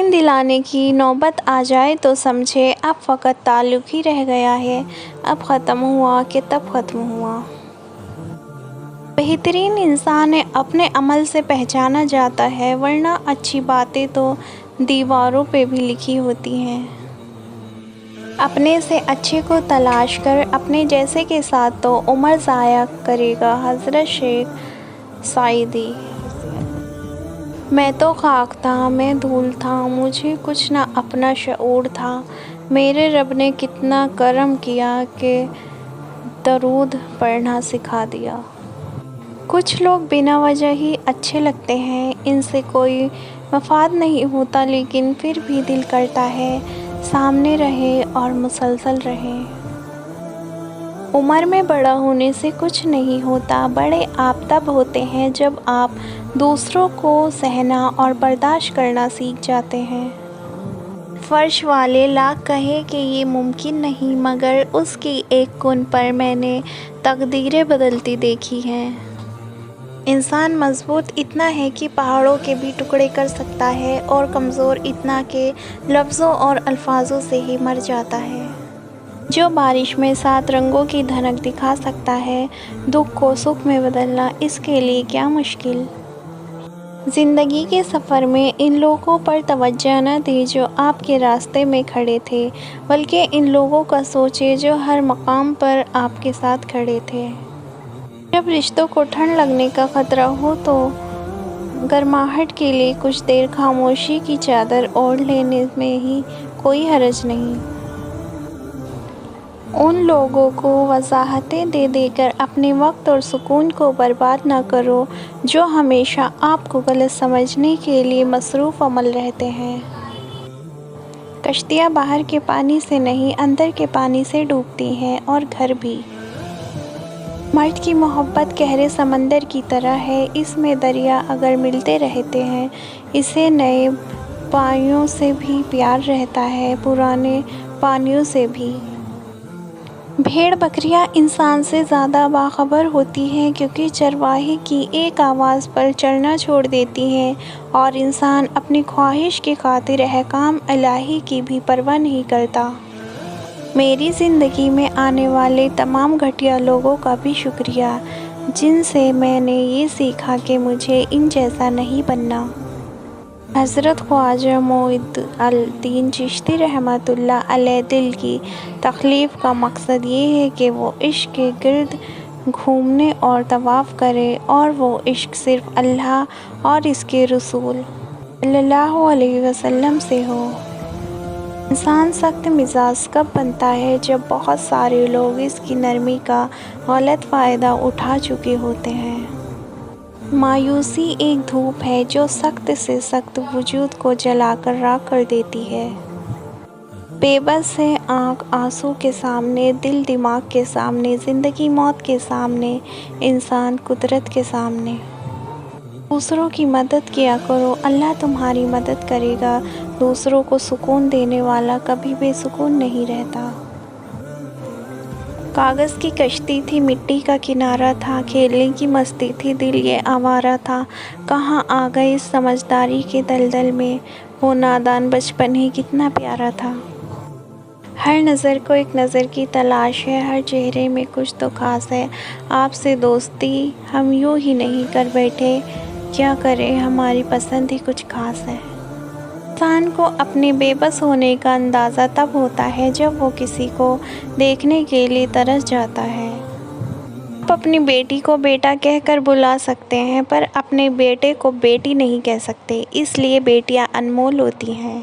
یقین دلانے کی نوبت آ جائے تو سمجھے اب فقط تعلق ہی رہ گیا ہے، اب ختم ہوا کہ تب ختم ہوا۔ بہترین انسان اپنے عمل سے پہچانا جاتا ہے، ورنہ اچھی باتیں تو دیواروں پہ بھی لکھی ہوتی ہیں۔ اپنے سے اچھے کو تلاش کر اپنے جیسے کے ساتھ تو عمر ضائع کرے گا۔ حضرت شیخ سعدی۔ میں تو خاک تھا، میں دھول تھا، مجھے کچھ نہ اپنا شعور تھا، میرے رب نے کتنا کرم کیا کہ درود پڑھنا سکھا دیا۔ کچھ لوگ بنا وجہ ہی اچھے لگتے ہیں، ان سے کوئی مفاد نہیں ہوتا، لیکن پھر بھی دل کرتا ہے سامنے رہے اور مسلسل رہے۔ عمر میں بڑا ہونے سے کچھ نہیں ہوتا، بڑے آپ تب ہوتے ہیں جب آپ دوسروں کو سہنا اور برداشت کرنا سیکھ جاتے ہیں۔ فرش والے لاکھ کہیں کہ یہ ممکن نہیں، مگر اس کی ایک کن پر میں نے تقدیریں بدلتی دیکھی ہیں۔ انسان مضبوط اتنا ہے کہ پہاڑوں کے بھی ٹکڑے کر سکتا ہے، اور کمزور اتنا کہ لفظوں اور الفاظوں سے ہی مر جاتا ہے۔ جو بارش میں 7 رنگوں کی دھنک دکھا سکتا ہے، دکھ کو سکھ میں بدلنا اس کے لیے کیا مشکل۔ زندگی کے سفر میں ان لوگوں پر توجہ نہ دیں جو آپ کے راستے میں کھڑے تھے، بلکہ ان لوگوں کا سوچیں جو ہر مقام پر آپ کے ساتھ کھڑے تھے۔ جب رشتوں کو ٹھنڈ لگنے کا خطرہ ہو تو گرماہٹ کے لیے کچھ دیر خاموشی کی چادر اوڑھ لینے میں ہی کوئی حرج نہیں۔ ان لوگوں کو وضاحتیں دے دے کر اپنے وقت اور سکون کو برباد نہ کرو جو ہمیشہ آپ کو غلط سمجھنے کے لیے مصروف عمل رہتے ہیں۔ کشتیاں باہر کے پانی سے نہیں، اندر کے پانی سے ڈوبتی ہیں، اور گھر بھی۔ مرد کی محبت گہرے سمندر کی طرح ہے، اس میں دریا اگر ملتے رہتے ہیں، اسے نئے پانیوں سے بھی پیار رہتا ہے، پرانے پانیوں سے بھی۔ بھیڑ بکریاں انسان سے زیادہ باخبر ہوتی ہیں، کیونکہ چرواہے کی ایک آواز پر چرنا چھوڑ دیتی ہیں، اور انسان اپنی خواہش کی خاطر احکام الہی کی بھی پرواہ نہیں کرتا۔ میری زندگی میں آنے والے تمام گھٹیا لوگوں کا بھی شکریہ، جن سے میں نے یہ سیکھا کہ مجھے ان جیسا نہیں بننا۔ حضرت خواجہ معین الدین چشتی رحمۃ اللہ علیہ۔ دل کی تخلیق کا مقصد یہ ہے کہ وہ عشق کے گرد گھومے اور طواف کرے، اور وہ عشق صرف اللہ اور اس کے رسول صلی اللہ علیہ وسلم سے ہو۔ انسان سخت مزاج کب بنتا ہے؟ جب بہت سارے لوگ اس کی نرمی کا غلط فائدہ اٹھا چکے ہوتے ہیں۔ مایوسی ایک دھوپ ہے جو سخت سے سخت وجود کو جلا کر راکھ کر دیتی ہے۔ بے بس ہے آنکھ آنسو کے سامنے، دل دماغ کے سامنے، زندگی موت کے سامنے، انسان قدرت کے سامنے۔ دوسروں کی مدد کیا کرو، اللہ تمہاری مدد کرے گا۔ دوسروں کو سکون دینے والا کبھی بے سکون نہیں رہتا۔ کاغذ کی کشتی تھی، مٹی کا کنارہ تھا، کھیلنے کی مستی تھی، دل یہ آوارہ تھا، کہاں آ گئے سمجھداری کے دلدل میں، وہ نادان بچپن ہی کتنا پیارا تھا۔ ہر نظر کو ایک نظر کی تلاش ہے، ہر چہرے میں کچھ تو خاص ہے۔ آپ سے دوستی ہم یوں ہی نہیں کر بیٹھے، کیا کریں ہماری پسند ہی کچھ خاص ہے۔ انسان کو اپنے بے بس ہونے کا اندازہ تب ہوتا ہے جب وہ کسی کو دیکھنے کے لیے ترس جاتا ہے۔ آپ اپنی بیٹی کو بیٹا کہہ کر بلا سکتے ہیں، پر اپنے بیٹے کو بیٹی نہیں کہہ سکتے، اس لیے بیٹیاں انمول ہوتی ہیں۔